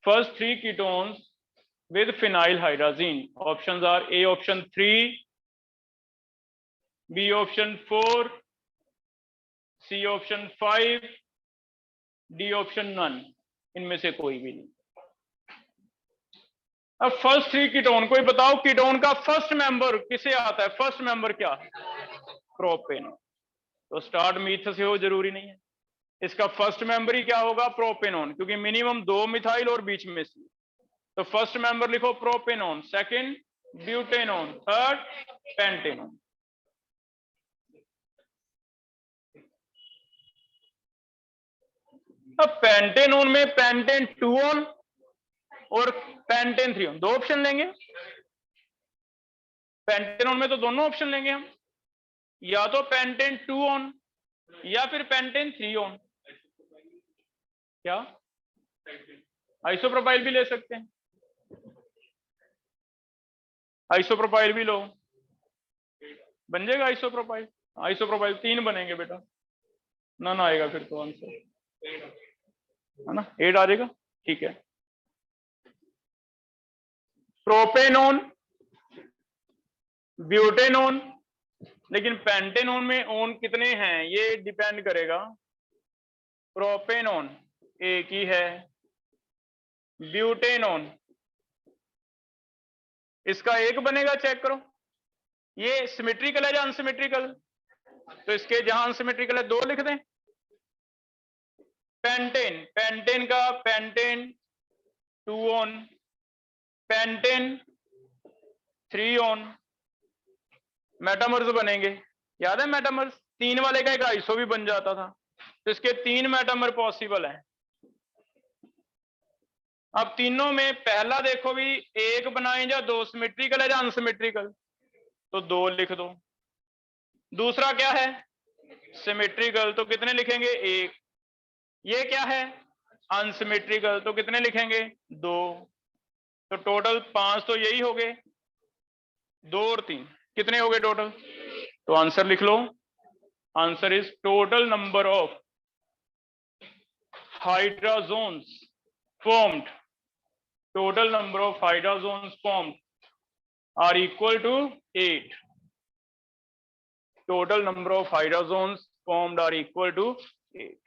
first three ketones with phenyl hydrazine. Options are A option 3, B option 4, C option 5, D option none. इनमें से कोई भी नहीं। अब first three ketone, कोई बताओ ketone का first member किसे आता है? फर्स्ट मेंबर क्या है? प्रोपेनॉन। तो स्टार्ट मीथ से हो जरूरी नहीं है, इसका फर्स्ट मेंबर ही क्या होगा? प्रोपेनॉन, क्योंकि मिनिमम 2 मिथाइल और बीच में सी। तो फर्स्ट मेंबर लिखो propanone, second butanone, third pentanone. अब पेंटेनॉन में पेंटेन 2 ऑन और पेंटेन 3 ऑन, 2 ऑप्शन लेंगे। पेंटेनॉन में तो दोनों ऑप्शन लेंगे हम, या तो पेंटेन 2 ऑन या फिर पेंटेन 3 ऑन। क्या आइसोप्रोपाइल भी ले सकते हैं, आइसोप्रोपाइल भी लो, बन जाएगा आइसोप्रोपाइल। आइसोप्रोपाइल 3 बनेंगे बेटा, ना आएगा फिर तो आंसर है ना, 8 आ जाएगा। ठीक है, प्रोपेनॉन ब्यूटेनोन, लेकिन पेंटेनोन में ओन कितने हैं ये डिपेंड करेगा। प्रोपेनोन एक ही है। ब्यूटेनोन इसका एक बनेगा, चेक करो। ये सिमेट्रिकल है या अनसिमेट्रिकल? तो इसके जहां अनसिमेट्रिकल है 2 लिख दें। पेंटेन, पेंटेन का pentane 2 on, pentane 3 on. Metamers बनेंगे, याद है मेटामर्स? 3 वाले का एक आइसो भी बन जाता था, तो इसके 3 मेटामर पॉसिबल है। अब तीनों में पहला देखो भी, एक बनाए या 2, सिमेट्रिकल है या अनसिमेट्रिकल? तो 2 लिख दो। दूसरा क्या है? सिमेट्रिकल, तो कितने लिखेंगे? 1। ये क्या है? अनसिमेट्रिकल, तो कितने लिखेंगे? 2। तो टोटल 5 तो यही हो गए, 2 और 3 कितने हो गए टोटल? तो आंसर लिख लो। Answer is total number of hydrogens formed, total number of hydrogens formed are equal to 8. Total number of hydrogens formed are equal to 8.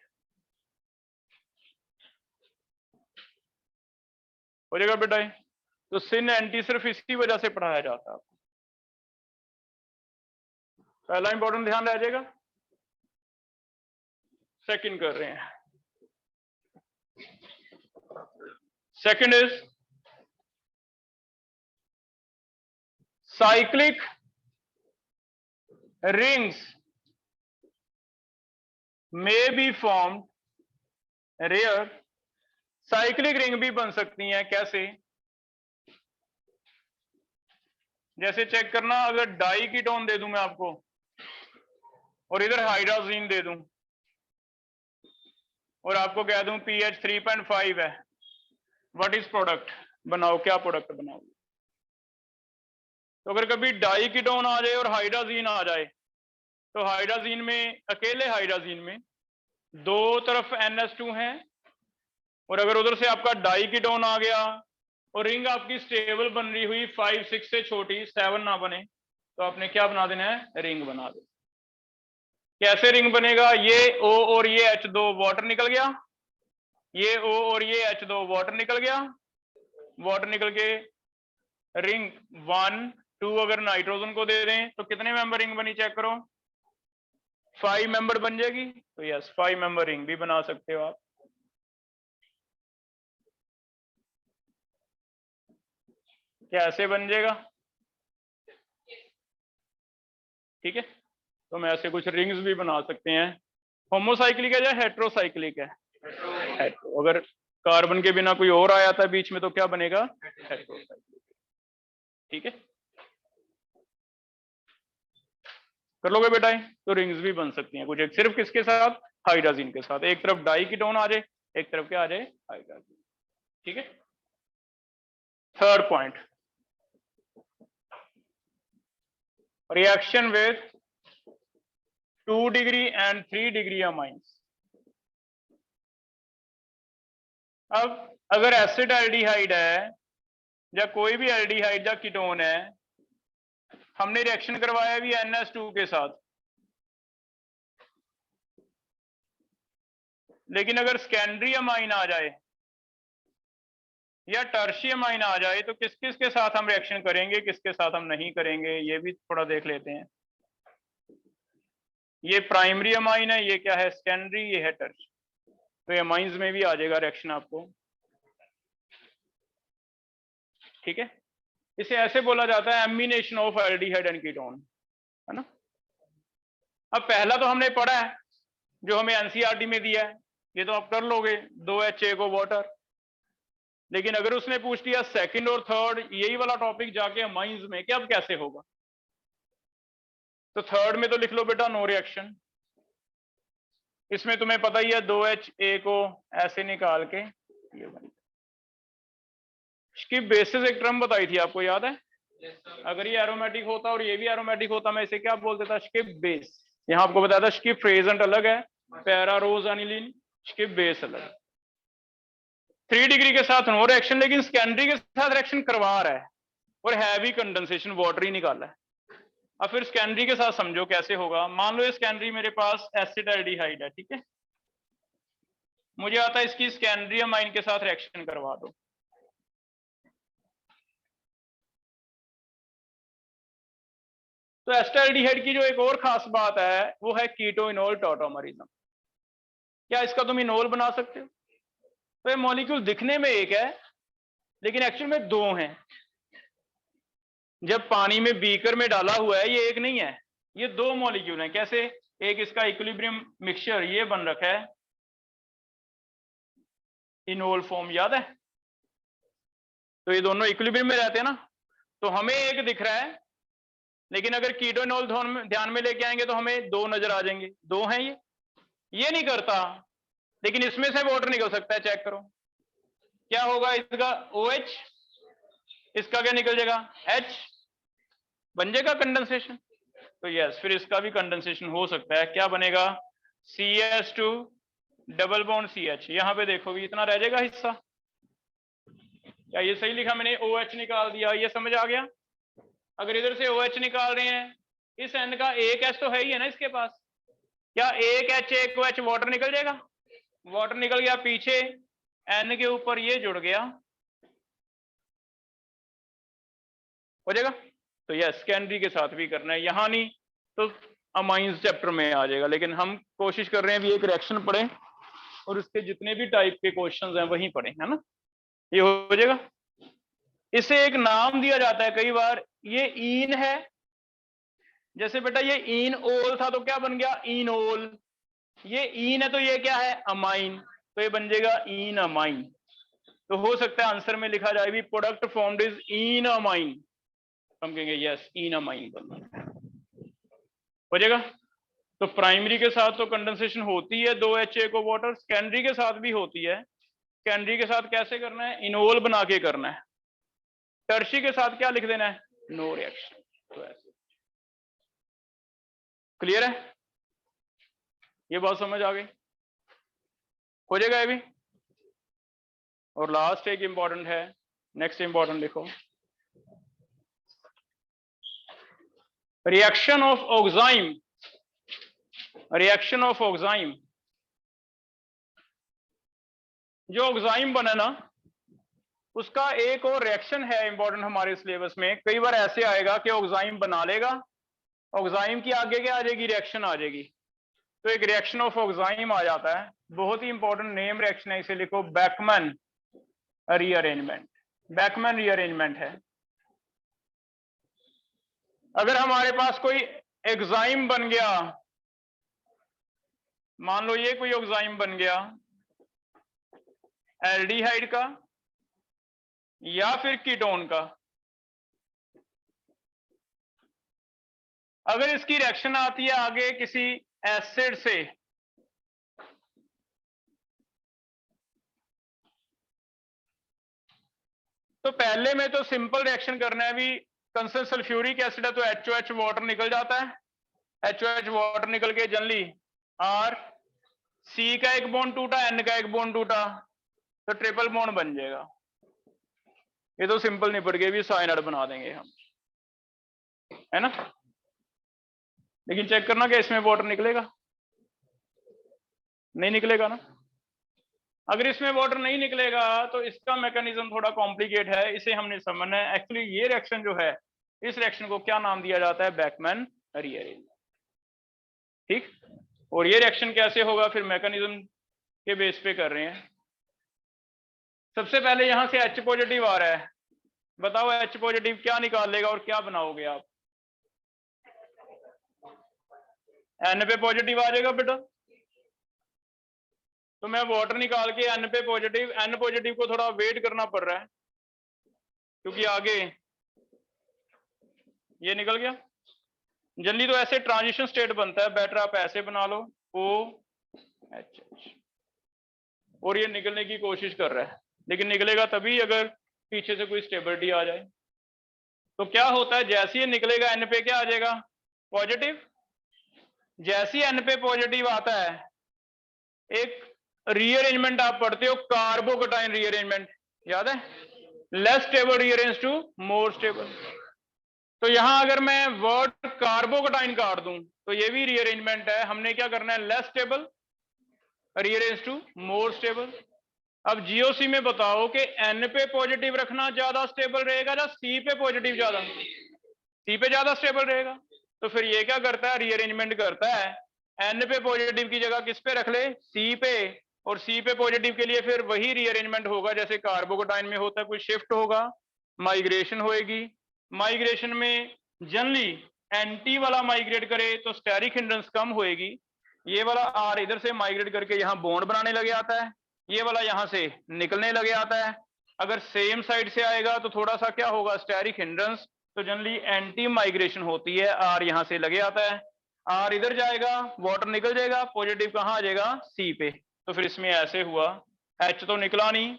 हो जाएगा बेटा? तो सिन एंटी सिर्फ इसी वजह से पढ़ाया जाता है। पहला इंपॉर्टेंट ध्यान रह जाएगा। सेकंड कर रहे हैं। Second is cyclic rings may be formed rare। Cyclic ring भी बन सकती हैं, कैसे? जैसे चेक करना, अगर डाई कीटोन दे दूं मैं आपको और इधर हाइड्रोजीन दे दूं और आपको कह दूं pH 3.5 है, व्हाट इज प्रोडक्ट? बनाओ, क्या प्रोडक्ट बनाओगे? तो अगर कभी डाई कीटोन आ जाए और हाइड्रोजीन आ जाए, तो हाइड्रोजीन में, अकेले हाइड्रोजीन में 2 तरफ NH2 है, और अगर उधर से आपका डाई कीटोन आ गया और रिंग आपकी स्टेबल बन रही हुई 5, 6 से छोटी 7 ना बने, तो आपने क्या बना देना है? रिंग बना दे। कैसे रिंग बनेगा? ये O और ये H2 वाटर निकल गया, ये O और ये H2 वाटर निकल गया, वाटर निकल के रिंग 1, 2 अगर नाइट्रोजन को दे दें तो कितने मेंबर रिंग बनी? चेक करो, 5 मेंबर बन जाएगी। तो यस, 5 मेंबर रिंग भी बना सकते हो आप। कैसे बन जाएगा? ठीक है, तो हम ऐसे कुछ रिंग्स भी बना सकते हैं। होमोसाइक्लिक है या हेट्रोसाइक्लिक है? हेट्रो। अगर कार्बन के बिना कोई और आया था बीच में तो क्या बनेगा? हेट्रोसाइक्लिक। ठीक है, कर लोगे बेटा? तो रिंग्स भी बन सकती हैं कुछ, एक सिर्फ किसके साथ? हाइड्रोजन के साथ। एक तरफ डाई कीटोन आ जाए, एक तरफ क्या आ जाए? हाइड्रोजन। ठीक है। Third point, reaction with 2 degree and 3 degree amines. अब अगर एसिड एल्डिहाइड है या कोई भी एल्डिहाइड या कीटोन है, हमने रिएक्शन करवाया भी NH2 के साथ, लेकिन अगर सेकेंडरी अमाइन आ जाए या टर्शियम अमाइन आ जाए तो किस किस के साथ हम रिएक्शन करेंगे, किसके साथ हम नहीं करेंगे, ये भी थोड़ा देख लेते हैं। ये प्राइमरी अमाइन है, ये क्या है? सेकेंडरी, ये है टर्शियम। तो अमाइंस में भी आ जाएगा रिएक्शन आपको। ठीक है, इसे ऐसे बोला जाता है amination of aldehyde and ketone, है ना। अब पहला तो हमने पढ़ा है जो हमें एनसीईआरटी में दिया है, ये तो आप कर लोगे, 2HA को वाटर। लेकिन अगर उसने पूछ दिया सेकंड और थर्ड, यही वाला टॉपिक जाके अमाइंस में, कि अब कैसे होगा? तो थर्ड में तो लिख लो बेटा नो रिएक्शन। इसमें तुम्हें पता ही है 2HA को ऐसे निकाल के ये बन, इसकी बेसिस एक टर्म बताई थी आपको, याद है? अगर ये एरोमेटिक होता और ये भी एरोमेटिक होता, मैं इसे क्या बोल देता? Skip base. यहां आपको बताया था स्किप प्रेजेंट अलग है, पैरा रोज अनिलीन, स्किप बेस अलग। 3 डिग्री के साथ नो रिएक्शन, लेकिन सेकेंडरी के साथ रिएक्शन करवा रहा है और हैवी कंडेंसेशन, वाटर ही निकाला है। अब फिर सेकेंडरी के साथ समझो कैसे होगा। मान लो ये सेकेंडरी मेरे पास एसिटाल्डिहाइड है, ठीक है, मुझे आता है इसकी सेकेंडरी अमाइन के साथ रिएक्शन करवा दो। तो एसिटाल्डिहाइड की जो एक और खास बात है वो है कीटोइनोल टॉटोमरिज्म। क्या इसका तुम इनोल बना सकते हो? तो ये मॉलिक्यूल दिखने में एक है लेकिन एक्चुअल में दो हैं। जब पानी में बीकर में डाला हुआ है ये एक नहीं है, ये दो मॉलिक्यूल हैं। कैसे? एक इसका इक्विलिब्रियम मिक्सचर ये बन रखा है इनोल फॉर्म, याद है? तो ये दोनों इक्विलिब्रियम में रहते हैं ना, तो हमें एक दिख रहा है, लेकिन अगर कीटोइनोल ध्यान में लेके आएंगे तो हमें दो नजर आ जाएंगे। दो हैं ये नहीं करता, लेकिन इसमें से वाटर निकल सकता है। चेक करो क्या होगा इसका, OH, इसका क्या निकल जाएगा, H, बन जाएगा कंडेंसेशन। तो यस, फिर इसका भी कंडेंसेशन हो सकता है। क्या बनेगा, CH2 डबल बॉन्ड CH। यहां पे देखो भी इतना रह जाएगा हिस्सा। क्या ये सही लिखा मैंने? OH निकाल दिया, ये समझ आ गया? अगर इधर से OH निकाल रहे हैं, इस N का एक H तो है ही है ना इसके पास, क्या एक H एक OH वाटर निकल जाएगा? वाटर निकल गया, पीछे N के ऊपर ये जुड़ गया, हो जाएगा। तो यस, सेकेंडरी के साथ भी करना है, यहां नहीं तो अमाइंस चैप्टर में आ जाएगा। लेकिन हम कोशिश कर रहे हैं भी एक रिएक्शन पढ़े और उसके जितने भी टाइप के क्वेश्चंस हैं वही पढ़े, है ना, ये हो जाएगा। इसे एक नाम दिया जाता है कई बार, ये ईन है। जैसे बेटा ये ईन ओल था तो क्या बन गया, इनोल। ये ईन है तो ये क्या है, अमाइन, तो ये बन जाएगा ईन अमाइन। तो हो सकता है आंसर में लिखा जाए भी product formed is in amine, हम कहेंगे यस ईन अमाइन हो जाएगा। तो प्राइमरी के साथ तो कंडेंसेशन होती है 2HA को वाटर, सेकेंडरी के साथ भी होती है। सेकेंडरी के साथ कैसे करना है, इनोल बना के करना है। टर्शी के साथ क्या लिख देना है, नो रिएक्शन। तो ऐसे क्लियर है, ये बात समझ आ गई? हो जाएगा ये भी। और लास्ट एक इंपॉर्टेंट है, नेक्स्ट इंपॉर्टेंट लिखो, reaction of oxime. Reaction of oxime, जो ऑक्साइम बना ना उसका एक और रिएक्शन है इंपॉर्टेंट हमारे सिलेबस में। कई बार ऐसे आएगा कि ऑक्साइम बना लेगा, ऑक्साइम की आगे क्या आ जाएगी, रिएक्शन आ जाएगी। तो एक रिएक्शन ऑफ ऑक्साइम आ जाता है, बहुत ही इंपॉर्टेंट नेम रिएक्शन है, इसे लिखो बैकमैन रीअरेंजमेंट। बैकमैन रीअरेंजमेंट है। अगर हमारे पास कोई एग्जाइम बन गया, मान लो ये कोई ऑक्साइम बन गया एल्डिहाइड का या फिर कीटोन का, अगर इसकी रिएक्शन आती है आगे किसी एसिड से, तो पहले में तो सिंपल रिएक्शन करना है भी, कंसर्न सल्फ्यूरिक एसिड है तो HOH वाटर निकल जाता है, HOH वाटर निकल के जनरली R C का एक बॉन्ड टूटा, N का एक बॉन्ड टूटा, तो ट्रिपल बॉन्ड बन जाएगा। ये तो सिंपल निपट गए भी, साइनाइड बना देंगे हम, है ना। लेकिन चेक करना कि इसमें वाटर निकलेगा, नहीं निकलेगा ना। अगर इसमें वाटर नहीं निकलेगा तो इसका मैकेनिज्म थोड़ा कॉम्प्लिकेट है, इसे हमने समझना है। एक्चुअली ये रिएक्शन जो है, इस रिएक्शन को क्या नाम दिया जाता है, बैकमैन रीअरेंजमेंट, ठीक। और ये रिएक्शन कैसे होगा, फिर मैकेनिज्म के बेस पे कर रहे हैं। सबसे पहले यहां से H पॉजिटिव आ रहा है, बताओ H पॉजिटिव क्या निकाल लेगा और क्या बनाओगे आप, N पे पॉजिटिव आ जाएगा बेटा, तो मैं वाटर निकाल के N पे पॉजिटिव, N पॉजिटिव को थोड़ा वेट करना पड़ रहा है क्योंकि आगे ये निकल गया। जनरली तो ऐसे ट्रांजिशन स्टेट बनता है, बेटर आप ऐसे बना लो OH, और ये निकलने की कोशिश कर रहा है, लेकिन निकलेगा तभी अगर पीछे से कोई स्टेबिलिटी आ जाए। तो क्या होता है, जैसे ही निकलेगा N पे क्या आ जाएगा, पॉजिटिव। जैसे ही N पे पॉजिटिव आता है, एक रीअरेंजमेंट आप पढ़ते हो, कार्बोकटाइन रीअरेंजमेंट, याद है, less stable rearrange to more stable. तो यहां अगर मैं वर्ड कार्बोकेटाइन काट दूं तो ये भी रीअरेंजमेंट है। हमने क्या करना है, less stable rearrange to more stable. अब जीओसी में बताओ कि एन पे पॉजिटिव रखना ज्यादा स्टेबल रहेगा या सी पे पॉजिटिव ज्यादा, सी पे ज्यादा स्टेबल रहेगा। तो फिर ये क्या करता है, रीअरेंजमेंट करता है, एन पे पॉजिटिव की जगह किस पे रख ले, सी पे, और सी पे पॉजिटिव के लिए फिर वही रीअरेंजमेंट होगा जैसे कार्बोकेटाइन में होता है, कोई शिफ्ट होगा, माइग्रेशन होएगी। माइग्रेशन में जनरली एंटी वाला माइग्रेट करे तो स्टेरिक हिंड्रेंस कम होएगी। ये वाला आर इधर से माइग्रेट करके यहाँ बॉन्ड बनाने लगे आता है, ये वाला यहाँ से निकलने लगे आता है। अगर सेम साइड से आएगा तो थोड़ा सा क्या होगा, स्टेरिक हिंड्रेंस, तो जनरली एंटी माइग्रेशन होती है, आर यहां से लगे आता है, आर इधर जाएगा, वाटर निकल जाएगा, पॉजिटिव कहां आ जाएगा, सी पे। तो फिर इसमें ऐसे हुआ, एच तो निकला नहीं,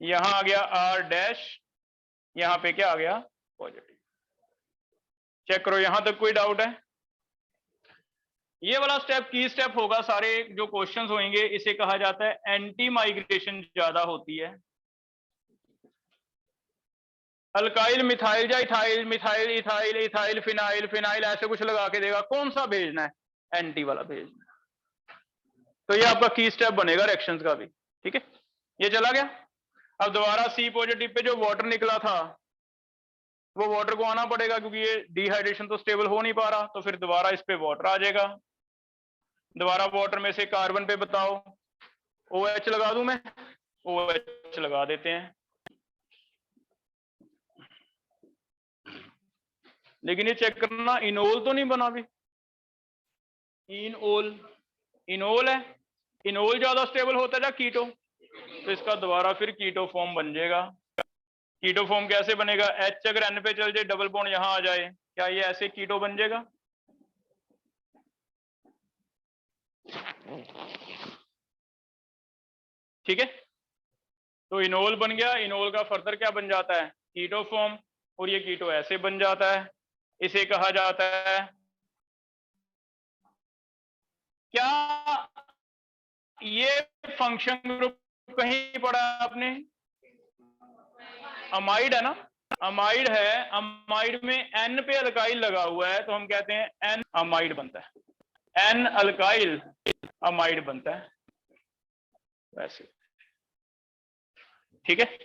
यहां आ गया आर डैश, यहां पे क्या आ गया, पॉजिटिव। चेक करो यहां तक कोई डाउट है? ये वाला स्टेप की स्टेप होगा, सारे जो क्वेश्चंस होंगे इसे कहा जाता है एंटी माइग्रेशन ज्यादा होती है। अल्काइल मिथाइल या ethyl, methyl ethyl, ethyl phenyl, phenyl ऐसे कुछ लगा के देगा, कौन सा भेजना है, एंटी वाला भेजना है। तो ये आपका की स्टेप बनेगा रिएक्शंस का भी, ठीक है। ये चला गया। अब दोबारा सी पॉजिटिव पे जो वाटर निकला था वो वाटर को आना पड़ेगा, क्योंकि ये डिहाइड्रेशन तो स्टेबल हो नहीं पा रहा, तो फिर दोबारा इस पे वाटर आ जाएगा। दोबारा वाटर में से कार्बन पे बताओ, OH लगा दूं मैं, OH लगा देते हैं। लेकिन ये चेक करना इनोल तो नहीं बना भी, इनोल, इनोल है, इनोल ज्यादा स्टेबल होता है या कीटो, तो इसका दोबारा फिर कीटो फॉर्म बन जाएगा। कीटो फॉर्म कैसे बनेगा, H अगर N पे चल जाए, डबल बॉन्ड यहां आ जाए, क्या ये ऐसे कीटो बन जाएगा? ठीक है, तो इनोल बन गया, इनोल का फर्दर क्या बन जाता है, कीटो फॉर्म, और ये कीटो ऐसे बन जाता है। इसे कहा जाता है, क्या ये फंक्शन ग्रुप कहीं पढ़ा है आपने? अमाइड है ना, अमाइड है, अमाइड में एन पे अल्काइल लगा हुआ है तो हम कहते हैं एन अमाइड बनता है, एन अल्काइल अमाइड बनता है वैसे, ठीक है।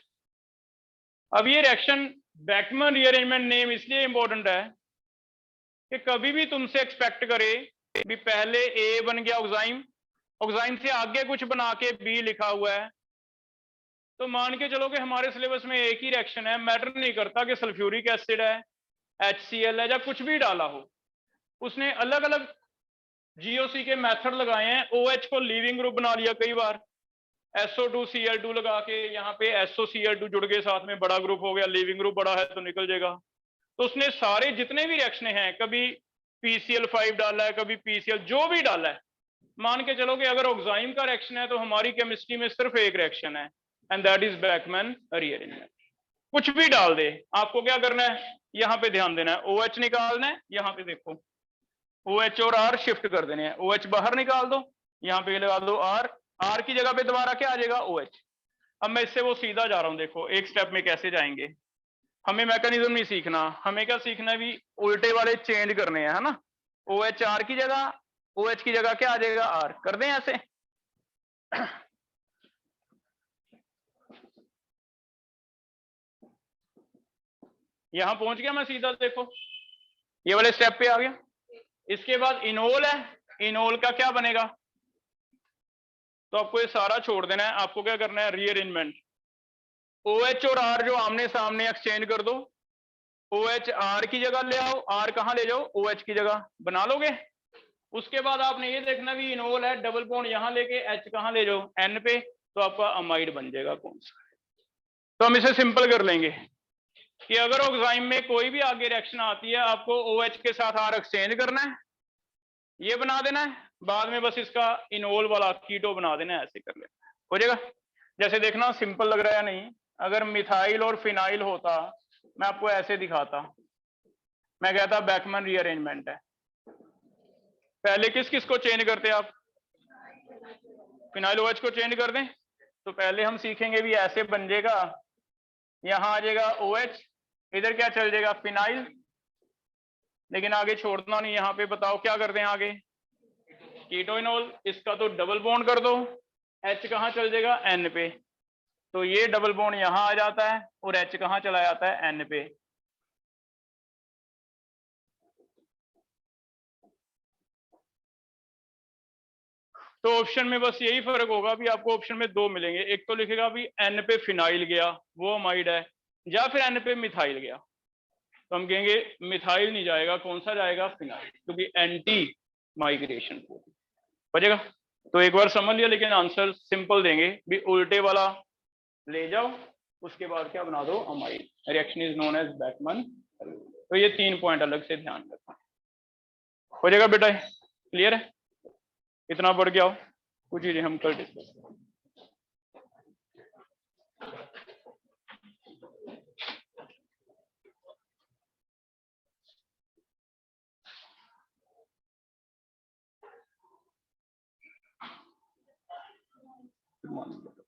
अब ये रिएक्शन बैकमन रीअरेंजमेंट नेम इसलिए इंपॉर्टेंट है कि कभी भी तुमसे एक्सपेक्ट करे भी पहले ए बन गया ऑक्साइम, ऑक्साइम से आगे कुछ बना के बी लिखा हुआ है, तो मान के चलो कि हमारे सिलेबस में एक ही रिएक्शन है, मैटर नहीं करता कि सल्फ्यूरिक एसिड है, HCl है या कुछ भी डाला हो, उसने अलग अलग जीओसी के मेथड लगाए हैं, OH को लीविंग ग्रुप बना लिया कई बार, SO2Cl2 लगा के यहाँ पे SOCl2 जुड़ के साथ में बड़ा ग्रुप हो गया, लीविंग ग्रुप बड़ा है तो निकल जाएगा। तो उसने सारे जितने भी रिएक्शन हैं, कभी PCl5 डाला है, कभी PCl, जो भी डाला है, मान के चलो कि अगर ऑक्साइम का रिएक्शन है तो हमारी केमिस्ट्री में सिर्फ एक रिएक्शन है, and that is Beckmann rearrangement. कुछ भी डाल दे, आपको क्या करना है, यहाँ पे ध्यान देना है, OH निकालना है, यहाँ पे देखो OH और R शिफ्ट कर देने हैं, OH बाहर निकाल दो, यहाँ पे लगा दो R, R की जगह पे दोबारा क्या आ जाएगा, OH। अब मैं इससे वो सीधा जा रहा हूँ, देखो एक स्टेप में कैसे जाएंगे। हमें मैकेनिज्म नहीं सीखना, हमें क्या सीखना है भी, उल्टे वाले चेंज करने हैं, है ना। OH R की जगह, OH की जगह क्या आ जाएगा, R, कर दें ऐसे। यहां पहुंच गया मैं सीधा, देखो ये वाले स्टेप पे आ गया। इसके बाद इनोल है, इनोल का क्या बनेगा, तो आपको ये सारा छोड़ देना है, आपको क्या करना है, रीअरेंजमेंट, OH और R जो आमने सामने एक्सचेंज कर दो, OH R की जगह ले आओ, R कहां ले जाओ, OH की जगह बना लोगे। उसके बाद आपने ये देखना भी इनोल है, डबल बॉन्ड यहां लेके H कहां ले जाओ, N पे, तो आपका अमाइड बन जाएगा कौन सा। तो हम इसे सिंपल कर लेंगे कि अगर ऑक्साइम में कोई भी आगे रिएक्शन आती है, आपको OH के साथ R एक्सचेंज करना है, ये बना देना है, बाद में बस इसका इनोल वाला कीटो बना देना है, ऐसे कर लेना है, हो जाएगा। जैसे देखना सिंपल लग रहा है नहीं, अगर मिथाइल और फिनाइल होता, मैं आपको ऐसे दिखाता, मैं कहता बैकमैन रीअरेंजमेंट है, पहले किस किस को चेंज करते आप, फिनाइल OH को चेंज कर दें, तो पहले हम सीखेंगे भी ऐसे बन जाएगा, यहां आ जाएगा OH, इधर क्या चल जाएगा, फिनाइल। लेकिन आगे छोड़ना नहीं, यहाँ पे बताओ क्या करते हैं आगे, कीटोइनॉल। इसका तो डबल बॉन्ड कर दो, H कहाँ चल जाएगा, N पे। तो ये डबल बॉन्ड यहाँ आ जाता है और H कहाँ चला जाता है, N पे। तो ऑप्शन में बस यही फर्क होगा भी, आपको ऑप्शन में दो मिलेंगे, एक तो लिखेगा भी N पे फिनाइल गया वो अमाइड है, या फिर N पे मिथाइल गया। तो हम कहेंगे मिथाइल नहीं जाएगा, कौन सा जाएगा, फिनाइल, क्योंकि एंटी माइग्रेशन बचेगा। तो एक बार समझ लिया, लेकिन आंसर सिंपल देंगे भी, उल्टे वाला ले जाओ, उसके बाद क्या बना दो, amide. Reaction is known as Beckmann. तो ये 3 पॉइंट अलग से ध्यान रखना, हो जाएगा बेटा, क्लियर है, इतना बढ़ गया हो, कुछ चीजें हम कल डिस्कस करें। Good morning.